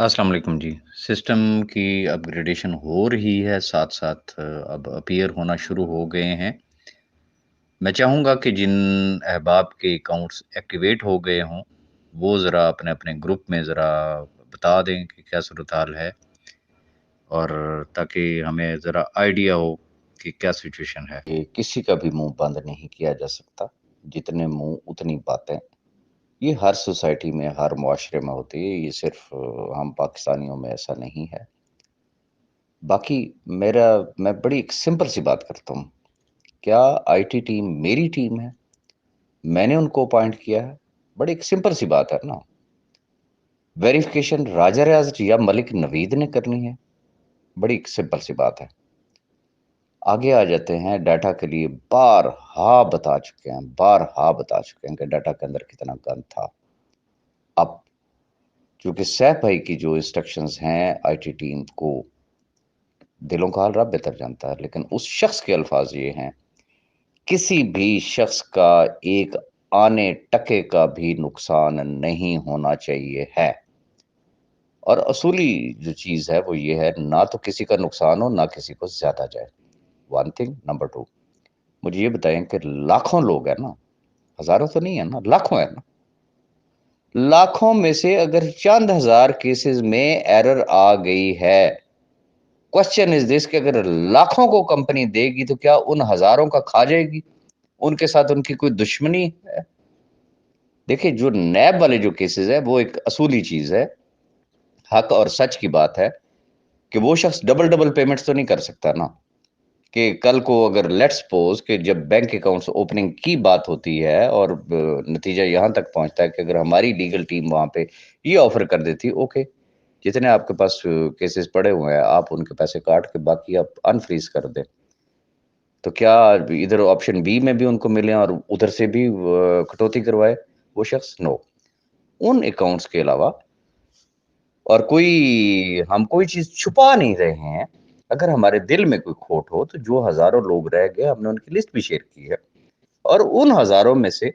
अस्सलाम वालेकुम जी। सिस्टम की अपग्रेडेशन हो रही है, साथ-साथ अब अपीयर होना शुरू हो गए हैं। मैं चाहूँगा कि जिन अहबाब के अकाउंट्स एक्टिवेट हो गए हों, वो ज़रा अपने-अपने ग्रुप में ज़रा बता दें कि क्या सूरत-हाल है और ताकि हमें ज़रा आइडिया हो कि क्या सिचुएशन है। कि किसी का भी मुंह बंद नहीं किया जा सकता। जितने मुंह उतनी बातें। ये हर सोसाइटी में, हर मुआशरे में होती है। ये सिर्फ हम पाकिस्तानियों में ऐसा नहीं है। बाकी मेरा मैं बड़ी एक सिंपल सी बात करता हूँ। क्या आईटी टीम मेरी टीम है? मैंने उनको अपॉइंट किया है? बड़ी एक सिंपल सी बात है ना। वेरिफिकेशन राजा रियाज या मलिक नवीद ने करनी है? बड़ी एक सिंपल सी बात है। आगे आ जाते हैं डाटा के लिए बारहा बता चुके हैं कि डाटा के अंदर कितना गंद था। अब चूँकि सैफ भाई की जो इंस्ट्रक्शंस हैं आईटी टीम को, दिलों का हाल रब बेहतर जानता है, लेकिन उस शख्स के अल्फाज ये हैं, किसी भी शख्स का एक आने टके का भी नुकसान नहीं होना चाहिए है। और असूली जो चीज़ है वो ये है, ना तो किसी का नुकसान हो, ना किसी को ज़्यादा जाए। One thing. नंबर 2, मुझे ये बताएँ कि लाखों लोग हैं ना, हज़ारों तो नहीं है ना, लाखों है ना। लाखों में से अगर चंद हज़ार केसेज़ में एरर आ गई है, क्वेश्चन इज़ दिस कि अगर लाखों को कंपनी देगी तो क्या उन हज़ारों का खा जाएगी? उनके साथ उनकी कोई दुश्मनी है? देखिए, जो नैब वाले जो केसेज़ हैं वो एक असूली चीज़ है। हक और सच की बात है कि वो शख्स डबल-डबल पेमेंट्स तो नहीं कर सकता ना, कि कल को अगर लेट्स सपोज़ कि जब बैंक अकाउंट्स ओपनिंग की बात होती है और नतीजा यहाँ तक पहुँचता है कि अगर हमारी लीगल टीम वहाँ पे ये ऑफ़र कर देती, ओके, जितने आपके पास केसेज़ पड़े हुए हैं, आप उनके पैसे काट के बाकी आप अनफ्रीज़ कर दें। तो क्या इधर ऑप्शन बी में भी उनको मिले और उधर से भी कटौती करवाए वो शख्स? नो। उन अकाउंट्स के अलावा और हम कोई चीज़ छुपा नहीं रहे हैं। अगर हमारे दिल में कोई खोट हो, तो जो हज़ारों लोग रह गए, हमने उनकी लिस्ट भी शेयर की है और उन हज़ारों में से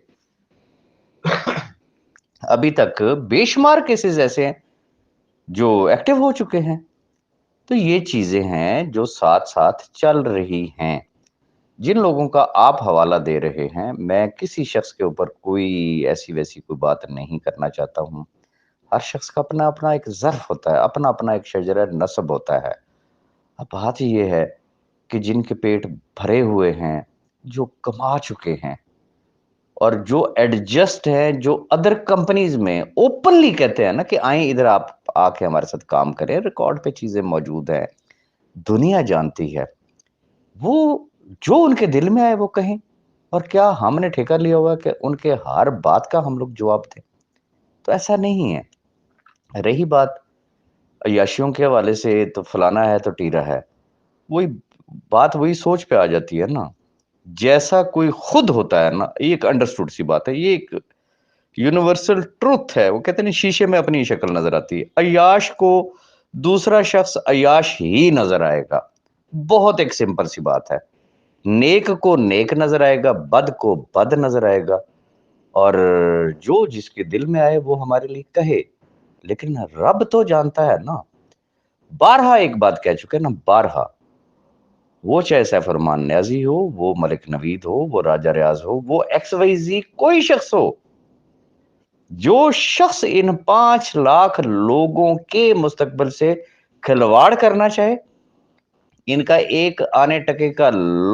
अभी तक बेशुमार केसेज़ ऐसे हैं, जो एक्टिव हो चुके हैं। तो ये चीज़ें हैं, जो साथ-साथ चल रही हैं। जिन लोगों का आप हवाला दे रहे हैं, मैं किसी शख्स के ऊपर कोई ऐसी-वैसी कोई बात नहीं करना चाहता हूँ। हर शख्स का अपना-अपना एक ज़र्फ़ होता है, अपना-अपना एक शजर-ए-नस्ब होता है। अब बात ये है कि जिनके पेट भरे हुए हैं, जो कमा चुके हैं और जो एडजस्ट हैं, जो अदर कंपनीज़ में ओपनली कहते हैं ना कि आएँ इधर आप आके हमारे साथ काम करें, रिकॉर्ड पे चीज़ें मौजूद हैं, दुनिया जानती है। वो जो उनके दिल में आए वो कहें और क्या हमने ठेका लिया हुआ है कि उनके हर बात का हम लोग जवाब दें? तो ऐसा नहीं है। रही बात अय्याशियों के हवाले से तो फलाना है तो टीरा है। वही बात वही सोच पे आ जाती है ना। जैसा कोई खुद होता है ना, ये एक अंडरस्टूड सी बात है। ये एक यूनिवर्सल ट्रुथ है। वो कहते हैं ना शीशे में अपनी शक्ल नज़र आती है। अय्याश को दूसरा शख्स अय्याश ही नज़र आएगा। बहुत एक सिंपल सी बात है। नेक को नेक नज़र आएगा, बद को बद नज़र आएगा और जो जिसके दिल में आए वो हमारे लिए कहे। लेकिन रब तो जानता है ना। बारहा एक बात कह चुके हैं ना, बारहा। वो चाहे सैफुरमान न्याज़ी हो, वो मलिक नवीद हो, वो राजा रियाज़ हो, वो एक्स वाई ज़ेड कोई शख्स हो। जो शख्स इन 5 लाख लोगों के मुस्तकबिल से खिलवाड़ करना चाहे, इनका एक आने टके का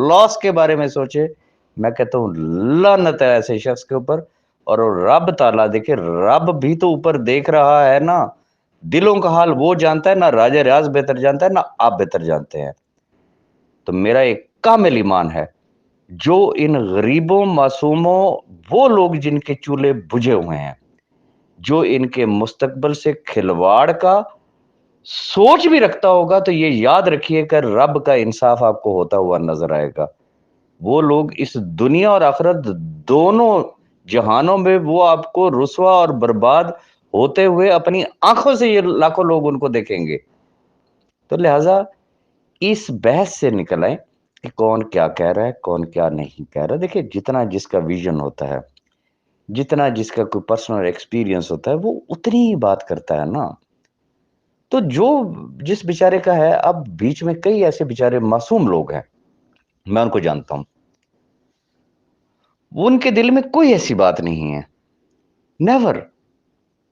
लॉस के बारे में सोचे, मैं कहता हूँ लानत है ऐसे शख्स के ऊपर। और रब ताला देखिए, रब भी तो ऊपर देख रहा है ना। दिलों का हाल वो जानता है ना, राजा रियाज़ बेहतर जानता है ना आप बेहतर जानते हैं। तो मेरा एक कामिल ईमान है, जो इन गरीबों, मासूमों, वो लोग जिनके चूल्हे बुझे हुए हैं, जो इनके मुस्तकबिल से खिलवाड़ का सोच भी रखता होगा, तो ये याद रखिए कि रब का इंसाफ आपको होता हुआ नज़र आएगा। वो लोग इस दुनिया और आखिरत दोनों जहानों में वो आपको रुसवा और बर्बाद होते हुए अपनी आँखों से ये लाखों लोग उनको देखेंगे। तो लिहाज़ा इस बहस से निकल आएँ कि कौन क्या कह रहा है, कौन क्या नहीं कह रहा है। देखिए, जितना जिसका विज़न होता है, जितना जिसका कोई पर्सनल एक्सपीरियंस होता है, वो उतनी ही बात करता है ना। تو جو जिस बेचारे का है, अब बीच में कई ऐसे बेचारे मासूम लोग हैं, मैं उनको जानता हूं, उनके दिल में कोई ऐसी बात नहीं है, नेवर।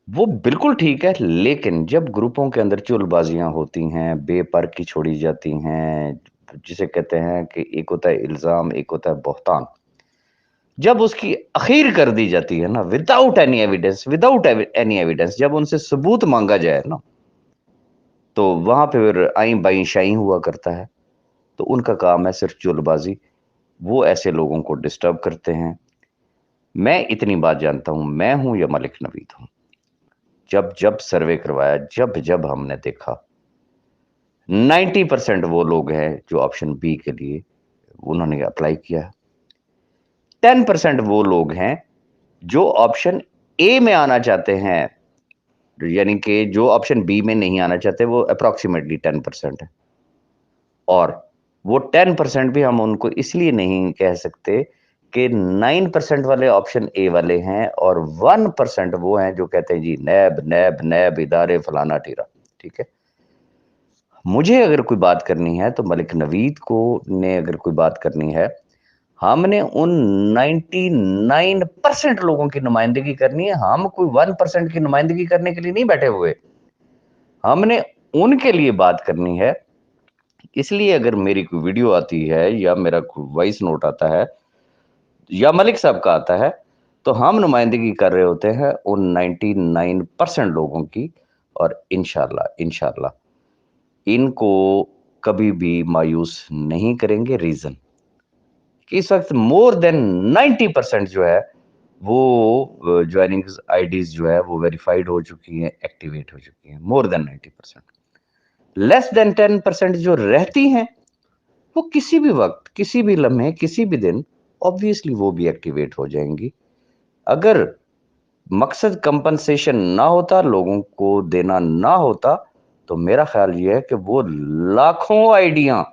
वो बिल्कुल ठीक है, लेकिन जब ग्रुपों के अंदर चुलबाजियां होती हैं, बेपर्क की छोड़ी जाती हैं, जिसे कहते हैं कि एक होता है इल्जाम, एक होता है बहतान, जब उसकी अखीर कर दी जाती है ना, विदाउट एनी एविडेंस, जब उनसे सबूत मांगा जाए ना, तो वहां पे फिर आई बाई शाई हुआ करता है। तो उनका काम है सिर्फ चुलबाजी, वो ऐसे लोगों को डिस्टर्ब करते हैं। मैं इतनी बात जानता हूं, मैं हूं या मलिक नवीद हूं, जब जब सर्वे करवाया, जब जब हमने देखा 90% वो लोग हैं जो ऑप्शन बी के लिए उन्होंने अप्लाई किया, 10% वो लोग हैं जो ऑप्शन ए में आना चाहते हैं, यानी कि जो ऑप्शन बी में नहीं आना चाहते, वो अप्रोक्सीमेटली 10% है। और वो 10% भी हम उनको इसलिए नहीं कह सकते कि 9% वाले ऑप्शन ए वाले हैं और 1% वो हैं जो कहते हैं जी नैब नैब नैब इदारे फलाना टीरा। ठीक है, मुझे अगर कोई बात करनी है तो मलिक नवीद को ने अगर कोई बात करनी है, हमने उन 99% लोगों की नुमाइंदगी करनी है। हम कोई 1% की नुमाइंदगी करने के लिए नहीं बैठे हुए, हमने उनके लिए बात करनी है। इसलिए अगर मेरी कोई वीडियो आती है या मेरा कोई वॉइस नोट आता है या मलिक साहब का आता है, तो हम नुमाइंदगी कर रहे होते हैं उन 99% लोगों की। और इंशाल्लाह इंशाल्लाह इनको कभी भी मायूस नहीं करेंगे। रीजन कि इस वक्त मोर देन 90% जो है वो ज्वाइनिंग आईडीज जो है वो वेरीफाइड हो चुकी हैं, एक्टिवेट हो चुकी हैं, मोर देन 90%। लेस देन 10% जो रहती हैं वो किसी भी वक्त, किसी भी लम्हे, किसी भी दिन ऑब्वियसली वो भी एक्टिवेट हो जाएंगी। अगर मकसद कंपनसेशन ना होता, लोगों को देना ना होता, तो मेरा ख्याल ये है कि वो लाखों आइडिया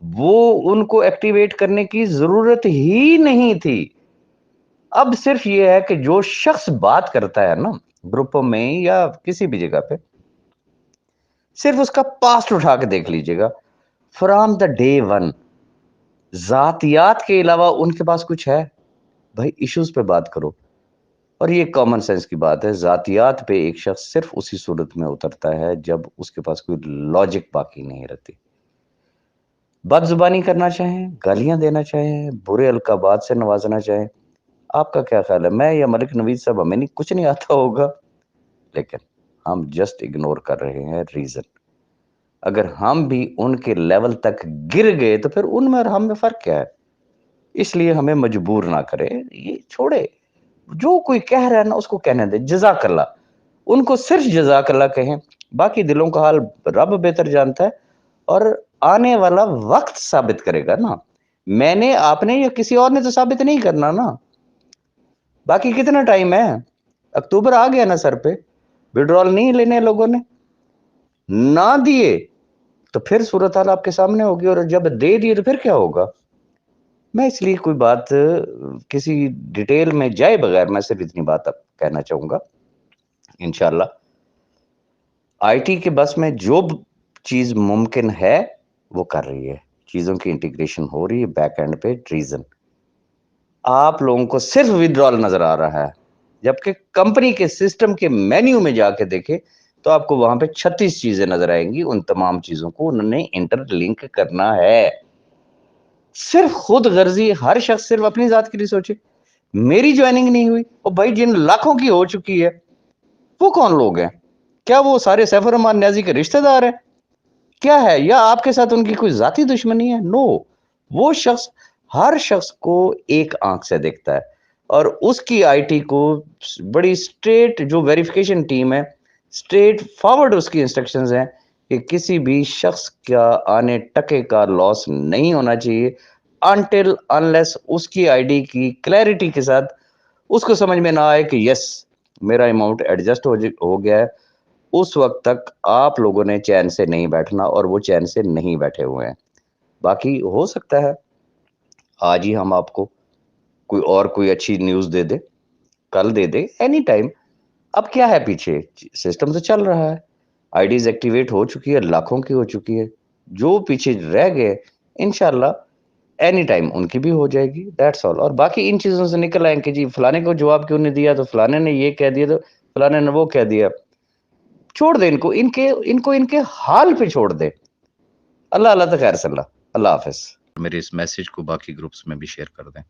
वो उनको एक्टिवेट करने की जरूरत ही नहीं थी। अब सिर्फ ये है कि जो शख्स बात करता है ना ग्रुपों में या किसी भी जगह पे, सिर्फ उसका पास्ट उठा के देख लीजिएगा, फ्रॉम द डे वन जातियात के अलावा उनके पास कुछ है? भाई इश्यूज पे बात करो। और ये कॉमन सेंस की बात है, जातियात पे एक शख्स सिर्फ उसी सूरत में उतरता है जब उसके पास कोई लॉजिक बाकी नहीं रहती। बदजुबानी करना चाहें, गालियां देना चाहें, बुरे अलकाबात से नवाजना चाहें, आपका क्या ख्याल है? मैं या मलिक नवीद साहब, हमें नहीं कुछ नहीं आता होगा, लेकिन हम जस्ट इग्नोर कर रहे हैं रीजन। अगर हम भी उनके लेवल तक गिर गए तो फिर उनमें और हम में फर्क क्या है? इसलिए हमें मजबूर ना करे, ये छोड़े। जो कोई कह रहा है ना उसको कहने दे, जजाकल्ला। उनको सिर्फ जजाकल्ला कहें, बाकी दिलों का हाल रब बेहतर जानता है। और आने वाला वक्त साबित करेगा ना, मैंने, आपने या किसी और ने तो साबित नहीं करना ना। बाकी कितना टाइम है? अक्टूबर आ गया ना सर पे। विड्रॉल नहीं लेने लोगों ने ना दिए तो फिर सूरत हाल आपके सामने होगी, और जब दे दिए तो फिर क्या होगा? मैं इसलिए कोई बात किसी डिटेल में जाए बगैर मैं सिर्फ इतनी बात अब कहना चाहूंगा, इंशाल्लाह आईटी के बस में जो चीज मुमकिन है वो कर रही है, चीजों की इंटीग्रेशन हो रही है बैक एंड पे। रीजन आप लोगों को सिर्फ विड्रॉल नजर आ रहा है, जबकि कंपनी के सिस्टम के मेन्यू में जाके देखे तो आपको वहां पे 36 चीजें नजर आएंगी। उन तमाम चीजों को उन्होंने इंटरलिंक करना है। सिर्फ खुद गर्जी हर शख्स सिर्फ अपनी जात के लिए सोचे, मेरी ज्वाइनिंग नहीं हुई, और भाई जिन लाखों की हो चुकी है वो कौन लोग हैं? क्या वो सारे सैफुर रहमान न्याजी के रिश्तेदार हैं? क्या है, या आपके साथ उनकी कोई जाती दुश्मनी है? नो, वो शख्स हर शख्स को एक आंख से देखता है, और उसकी आईटी को बड़ी स्ट्रेट जो वेरिफिकेशन टीम है, स्ट्रेट फॉरवर्ड उसकी इंस्ट्रक्शंस हैं कि किसी भी शख्स का आने टके का लॉस नहीं होना चाहिए अनटिल अनलेस उसकी आईडी की क्लैरिटी के साथ उसको समझ में ना आए कि यस मेरा अमाउंट एडजस्ट हो गया है। उस वक्त तक आप लोगों ने चैन से नहीं बैठना, और वो चैन से नहीं बैठे हुए हैं। बाकी हो सकता है आज ही हम आपको कोई अच्छी न्यूज दे दे, कल दे दे, एनी टाइम। अब क्या है, पीछे सिस्टम तो चल रहा है। आईडीज एक्टिवेट हो चुकी है, लाखों की हो चुकी है। जो पीछे रह गए इंशाल्लाह एनी टाइम उनकी भी हो जाएगी, दैट्स ऑल। और बाकी इन चीजों से निकल आए कि जी फलाने को जवाब क्यों नहीं दिया, तो फलाने ने ये कह दिया, तो फलाने ने वो कह दिया। छोड़ दे इनको, इनके हाल पे छोड़ दे। अल्लाह अल्लाह तो खैर सल्ला। अल्लाह हाफिज। मेरे इस मैसेज को बाकी ग्रुप्स में भी शेयर कर दें।